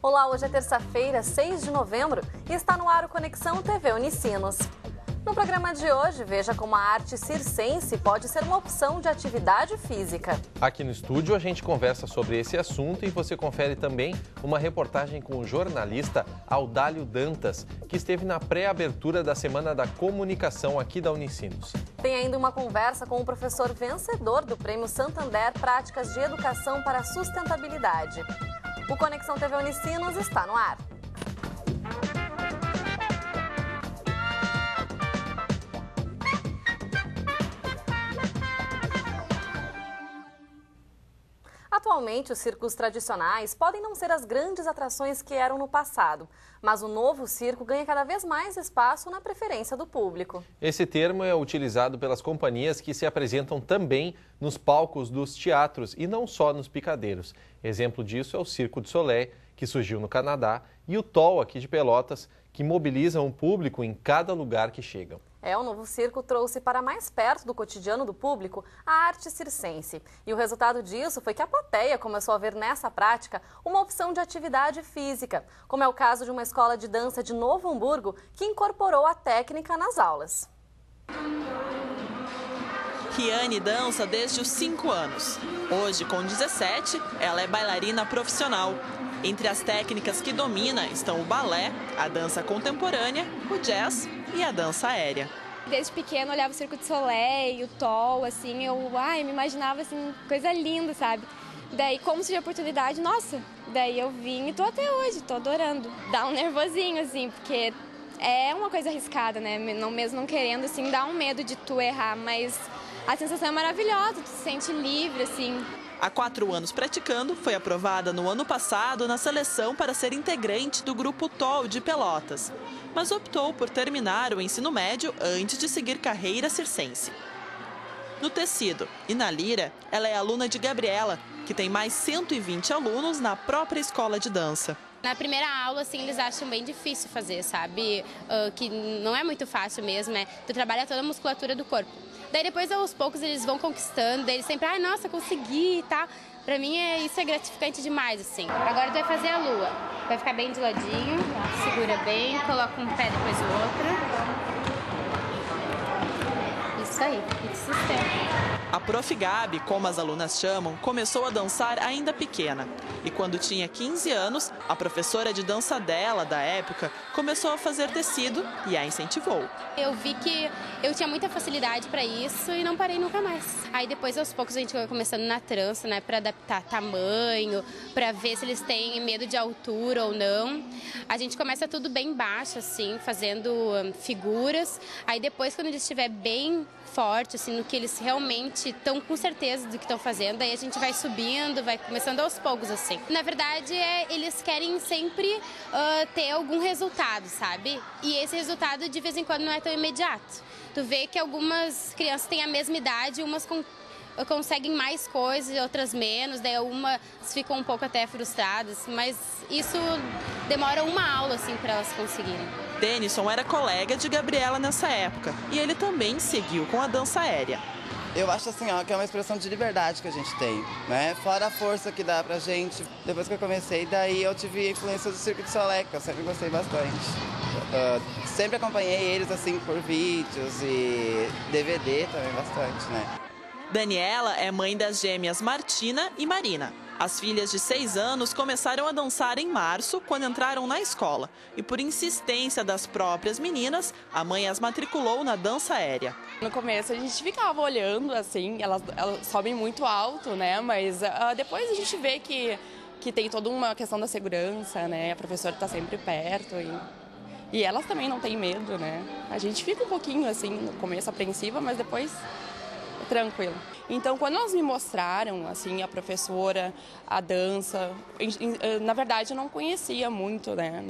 Olá, hoje é terça-feira, 6 de novembro e está no ar o Conexão TV Unicinos. No programa de hoje, veja como a arte circense pode ser uma opção de atividade física. Aqui no estúdio a gente conversa sobre esse assunto e você confere também uma reportagem com o jornalista Audálio Dantas, que esteve na pré-abertura da Semana da Comunicação aqui da Unicinos. Tem ainda uma conversa com o professor vencedor do Prêmio Santander Práticas de Educação para a Sustentabilidade. O Conexão TV Unicinos está no ar. Atualmente, os circos tradicionais podem não ser as grandes atrações que eram no passado, mas o novo circo ganha cada vez mais espaço na preferência do público. Esse termo é utilizado pelas companhias que se apresentam também nos palcos dos teatros e não só nos picadeiros. Exemplo disso é o Cirque du Soleil, que surgiu no Canadá, e o TOL aqui de Pelotas, que mobilizam o público em cada lugar que chegam. O novo circo trouxe para mais perto do cotidiano do público a arte circense. E o resultado disso foi que a plateia começou a ver nessa prática uma opção de atividade física, como é o caso de uma escola de dança de Novo Hamburgo que incorporou a técnica nas aulas. Kiane dança desde os 5 anos. Hoje, com 17, ela é bailarina profissional. Entre as técnicas que domina estão o balé, a dança contemporânea, o jazz e a dança aérea. Desde pequena eu olhava o Cirque du Soleil, o TOL, assim, eu me imaginava assim, coisa linda, sabe? Daí, como surgiu a oportunidade, nossa, daí eu vim e tô até hoje, tô adorando. Dá um nervosinho, assim, porque é uma coisa arriscada, né? Mesmo não querendo, assim, dá um medo de tu errar, mas a sensação é maravilhosa, tu se sente livre, assim. Há 4 anos praticando, foi aprovada no ano passado na seleção para ser integrante do grupo TOL de Pelotas, mas optou por terminar o ensino médio antes de seguir carreira circense. No tecido e na lira, ela é aluna de Gabriela, que tem mais 120 alunos na própria escola de dança. Na primeira aula, assim, eles acham bem difícil fazer, sabe? Que não é muito fácil mesmo, tu trabalha toda a musculatura do corpo. Daí depois, aos poucos, eles vão conquistando, daí eles sempre, nossa, consegui e tal. Pra mim, isso é gratificante demais, assim. Agora tu vai fazer a lua. Vai ficar bem de ladinho, segura bem, coloca um pé depois do outro. Isso aí, e te sustenta. A Prof. Gabi, como as alunas chamam, começou a dançar ainda pequena. E quando tinha 15 anos, a professora de dança dela, da época, começou a fazer tecido e a incentivou. Eu vi que eu tinha muita facilidade para isso e não parei nunca mais. Aí depois, aos poucos, a gente foi começando na trança, né, para adaptar tamanho, para ver se eles têm medo de altura ou não. A gente começa tudo bem baixo, assim, fazendo figuras. Aí depois, quando eles estiver bem forte, assim, no que eles realmente estão com certeza do que estão fazendo, aí a gente vai subindo, vai começando aos poucos, assim. Na verdade, eles querem sempre ter algum resultado, sabe? E esse resultado, de vez em quando, não é tão imediato. Tu vê que algumas crianças têm a mesma idade, umas conseguem mais coisas, outras menos, daí umas ficam um pouco até frustradas, mas isso demora uma aula, assim, para elas conseguirem. Denison era colega de Gabriela nessa época e ele também seguiu com a dança aérea. Eu acho assim, que é uma expressão de liberdade que a gente tem, né? Fora a força que dá pra gente. Depois que eu comecei, daí eu tive a influência do Cirque du Soleil, que eu sempre gostei bastante. Sempre acompanhei eles assim por vídeos e DVD também bastante, né? Daniela é mãe das gêmeas Martina e Marina. As filhas de 6 anos começaram a dançar em março, quando entraram na escola. E por insistência das próprias meninas, a mãe as matriculou na dança aérea. No começo a gente ficava olhando, assim, elas sobem muito alto, né? Mas depois a gente vê que tem toda uma questão da segurança, né? A professora está sempre perto e elas também não têm medo, né? A gente fica um pouquinho, assim, no começo apreensiva, mas depois tranquilo. Então, quando elas me mostraram, assim, a professora, a dança, na verdade eu não conhecia muito, né?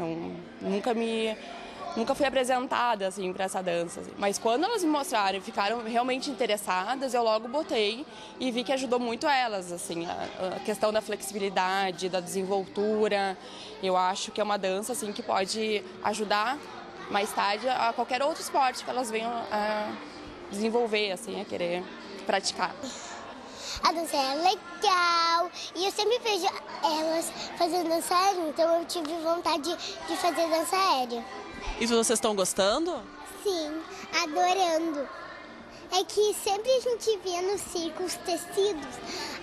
Nunca fui apresentada, assim, para essa dança. Assim. Mas quando elas me mostraram e ficaram realmente interessadas, eu logo botei e vi que ajudou muito elas, assim, a questão da flexibilidade, da desenvoltura. Eu acho que é uma dança, assim, que pode ajudar mais tarde a qualquer outro esporte que elas venham a desenvolver, assim, a querer praticar. a dança é legal. E eu sempre vejo elas fazendo dança aérea, então eu tive vontade de fazer dança aérea. E vocês estão gostando? Sim, adorando. É que sempre a gente via no circo os tecidos,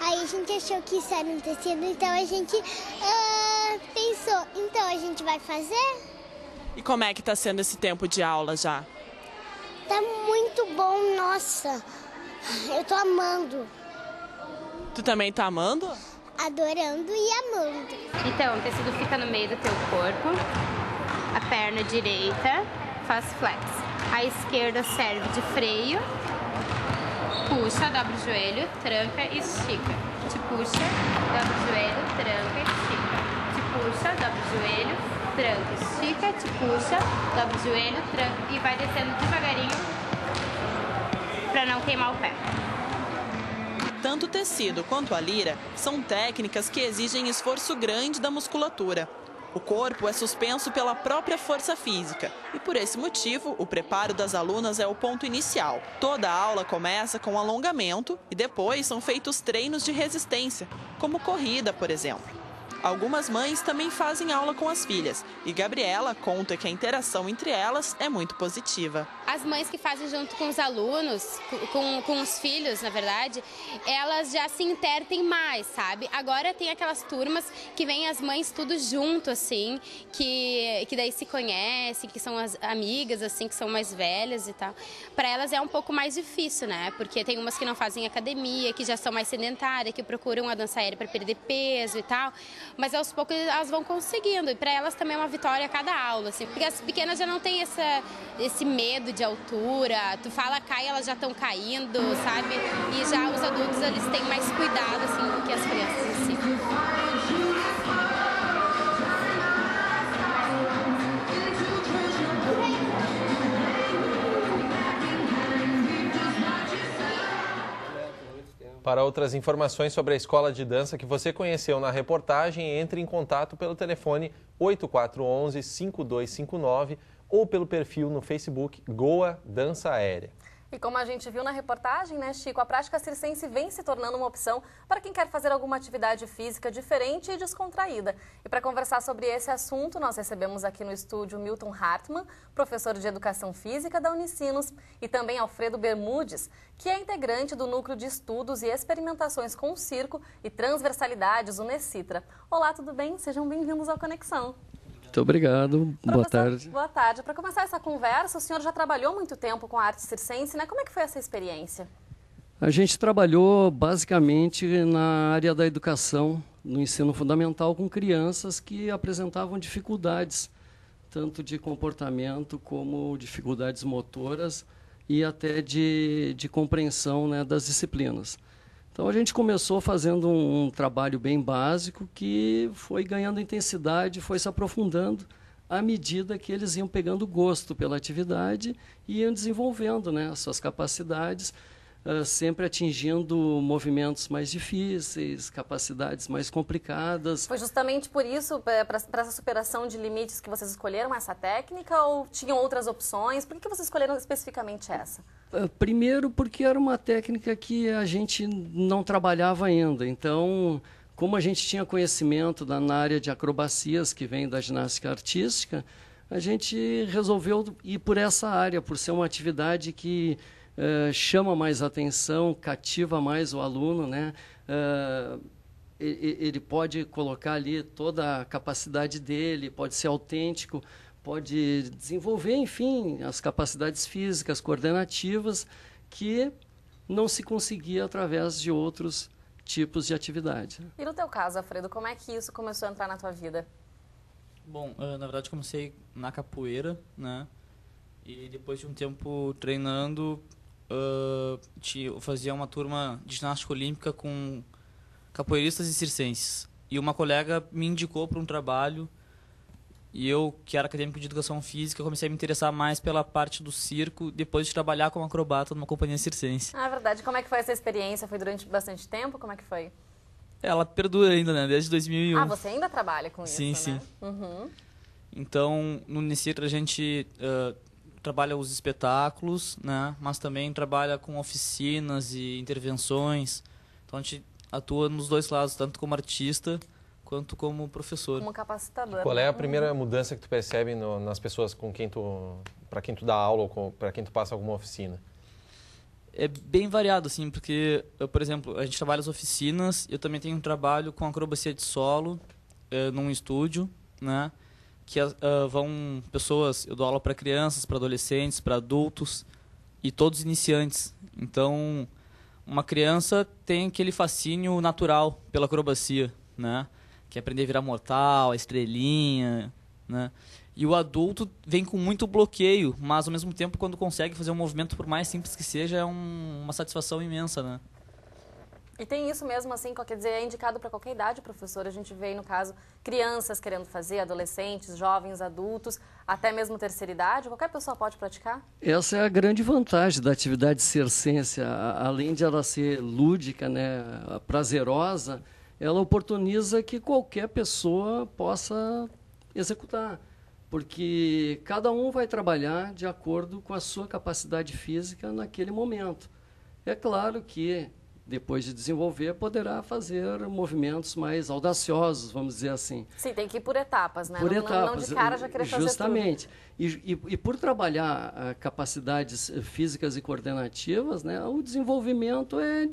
aí a gente achou que isso era um tecido, então a gente pensou, então a gente vai fazer? E como é que está sendo esse tempo de aula já? Tá muito bom, nossa, eu tô amando. Tu também tá amando? Adorando e amando. Então, o tecido fica no meio do teu corpo, a perna direita faz flex, a esquerda serve de freio, puxa, dobra o joelho, tranca e estica. Te puxa, dobra o joelho, tranca e estica. Te puxa, dobra o joelho, tranca, estica, te puxa, dobra o joelho, tranca e vai descendo devagarinho para não queimar o pé. Tanto o tecido quanto a lira são técnicas que exigem esforço grande da musculatura. O corpo é suspenso pela própria força física e, por esse motivo, o preparo das alunas é o ponto inicial. Toda a aula começa com alongamento e depois são feitos treinos de resistência, como corrida, por exemplo. Algumas mães também fazem aula com as filhas e Gabriela conta que a interação entre elas é muito positiva. As mães que fazem junto com os alunos, com os filhos, na verdade, elas já se intertem mais, sabe? Agora tem aquelas turmas que vêm as mães tudo junto, assim, que daí se conhecem, que são as amigas, assim, que são mais velhas e tal. Para elas é um pouco mais difícil, né? Porque tem umas que não fazem academia, que já são mais sedentárias, que procuram a dança aérea para perder peso e tal. Mas aos poucos elas vão conseguindo. E para elas também é uma vitória a cada aula, assim. Porque as pequenas já não têm esse medo de altura. Tu fala cai, elas já estão caindo, sabe? E já os adultos, eles têm mais cuidado, assim, do que as crianças em si. Para outras informações sobre a escola de dança que você conheceu na reportagem, entre em contato pelo telefone 8411-5259 ou pelo perfil no Facebook Goa Dança Aérea. E como a gente viu na reportagem, né, Chico, a prática circense vem se tornando uma opção para quem quer fazer alguma atividade física diferente e descontraída. E para conversar sobre esse assunto, nós recebemos aqui no estúdio Milton Hartmann, professor de Educação Física da Unicinos, e também Alfredo Bermudes, que é integrante do Núcleo de Estudos e Experimentações com o Circo e Transversalidades, Unecitra. Olá, tudo bem? Sejam bem-vindos ao Conexão. Muito obrigado, boa tarde. Boa tarde. Para começar essa conversa, o senhor já trabalhou muito tempo com a arte circense, né? Como é que foi essa experiência? A gente trabalhou basicamente na área da educação, no ensino fundamental, com crianças que apresentavam dificuldades, tanto de comportamento como dificuldades motoras e até de compreensão, né, das disciplinas. Então a gente começou fazendo um trabalho bem básico que foi ganhando intensidade, foi se aprofundando à medida que eles iam pegando gosto pela atividade e iam desenvolvendo, né, as suas capacidades, sempre atingindo movimentos mais difíceis, capacidades mais complicadas. Foi justamente por isso, para essa superação de limites, que vocês escolheram essa técnica ou tinham outras opções? Por que vocês escolheram especificamente essa? Primeiro porque era uma técnica que a gente não trabalhava ainda. Então, como a gente tinha conhecimento na área de acrobacias, que vem da ginástica artística, a gente resolveu ir por essa área, por ser uma atividade que chama mais atenção, cativa mais o aluno, né? Ele pode colocar ali toda a capacidade dele, pode ser autêntico, pode desenvolver, enfim, as capacidades físicas, coordenativas, que não se conseguia através de outros tipos de atividade. E no teu caso, Alfredo, como é que isso começou a entrar na tua vida? Bom, na verdade comecei na capoeira, né? E depois de um tempo treinando, eu fazia uma turma de ginástica olímpica com capoeiristas e circenses. E uma colega me indicou para um trabalho, e eu, que era acadêmico de educação física, comecei a me interessar mais pela parte do circo, depois de trabalhar como acrobata numa companhia circense. Ah, é verdade. Como é que foi essa experiência? Foi durante bastante tempo? Como é que foi? Ela perdura ainda, né? Desde 2001. Ah, você ainda trabalha com sim, isso, sim. Né? Uhum. Então, no Unecitra a gente trabalha os espetáculos, né? Mas também trabalha com oficinas e intervenções. Então a gente atua nos dois lados, tanto como artista quanto como professor. Como capacitador. Qual é a primeira mudança que tu percebe nas pessoas para quem tu dá aula ou para quem tu passa alguma oficina? É bem variado, assim, porque, por exemplo, a gente trabalha as oficinas, eu também tenho um trabalho com acrobacia de solo, num estúdio, né? Que vão pessoas, eu dou aula para crianças, para adolescentes, para adultos e todos iniciantes. Então, uma criança tem aquele fascínio natural pela acrobacia, né? Que é aprender a virar mortal, a estrelinha, né? E o adulto vem com muito bloqueio, mas ao mesmo tempo, quando consegue fazer um movimento, por mais simples que seja, é uma satisfação imensa, né? E tem isso mesmo, assim, quer dizer, é indicado para qualquer idade, professor. A gente vê, no caso, crianças querendo fazer, adolescentes, jovens, adultos, até mesmo terceira idade. Qualquer pessoa pode praticar? Essa é a grande vantagem da atividade circense. Além de ela ser lúdica, né, prazerosa, ela oportuniza que qualquer pessoa possa executar. Porque cada um vai trabalhar de acordo com a sua capacidade física naquele momento. É claro que, depois de desenvolver, poderá fazer movimentos mais audaciosos, vamos dizer assim. Sim, tem que ir por etapas, né? Por etapas. Não de cara já querer fazer tudo. Justamente. E por trabalhar capacidades físicas e coordenativas, né, o desenvolvimento é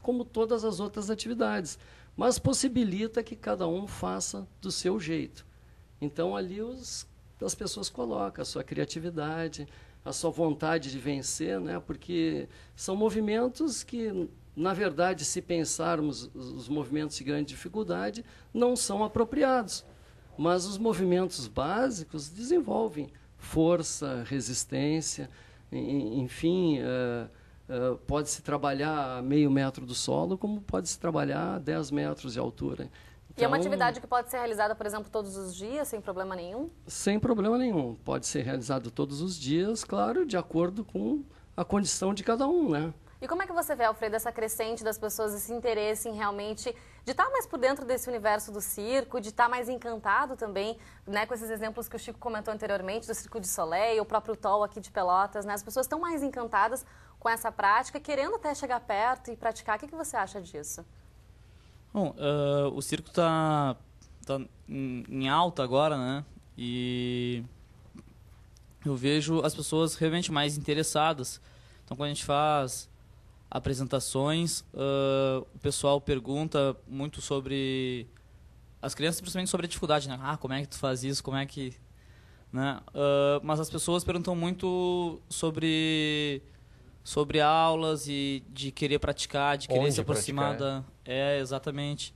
como todas as outras atividades, mas possibilita que cada um faça do seu jeito. Então, ali as pessoas colocam a sua criatividade, a sua vontade de vencer, né? Porque são movimentos que, na verdade, se pensarmos os movimentos de grande dificuldade, não são apropriados. Mas os movimentos básicos desenvolvem força, resistência, enfim, pode-se trabalhar a meio metro do solo, como pode-se trabalhar a 10 metros de altura. E é uma atividade que pode ser realizada, por exemplo, todos os dias, sem problema nenhum? Sem problema nenhum. Pode ser realizado todos os dias, claro, de acordo com a condição de cada um, né? E como é que você vê, Alfredo, essa crescente das pessoas, esse interesse em realmente de estar mais por dentro desse universo do circo, de estar mais encantado também, né, com esses exemplos que o Chico comentou anteriormente, do Circo de Soleil, o próprio TOL aqui de Pelotas, né? As pessoas estão mais encantadas com essa prática, querendo até chegar perto e praticar. O que você acha disso? Bom, o circo tá em alta agora, né? E eu vejo as pessoas realmente mais interessadas. Então, quando a gente faz apresentações, o pessoal pergunta muito sobre... As crianças, principalmente sobre a dificuldade, né? Ah, como é que tu faz isso? Como é que... Né? Mas as pessoas perguntam muito sobre aulas e de querer praticar, de querer se aproximar da... exatamente.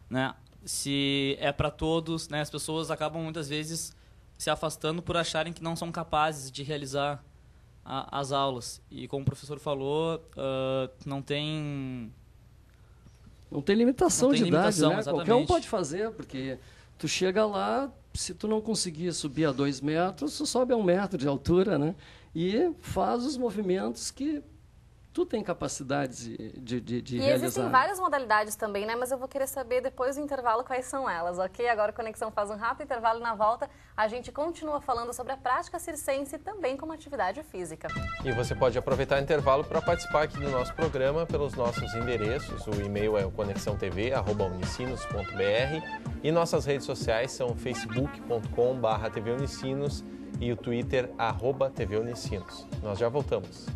Né? Se é para todos, né? As pessoas acabam muitas vezes se afastando por acharem que não são capazes de realizar as aulas. E como o professor falou, não tem limitação de idade, né? Exatamente. Qualquer um pode fazer, porque tu chega lá, se tu não conseguir subir a 2 metros, tu sobe a 1 metro de altura, né? E faz os movimentos que tu tem capacidade de realizar. E existem várias modalidades também, né? Mas eu vou querer saber depois do intervalo quais são elas, ok? Agora a Conexão faz um rápido intervalo e na volta a gente continua falando sobre a prática circense também como atividade física. E você pode aproveitar o intervalo para participar aqui do nosso programa pelos nossos endereços. O e-mail é o conexãotv@unicinos.br e nossas redes sociais são facebook.com/tvunicinos e o Twitter @tvunicinos. Nós já voltamos.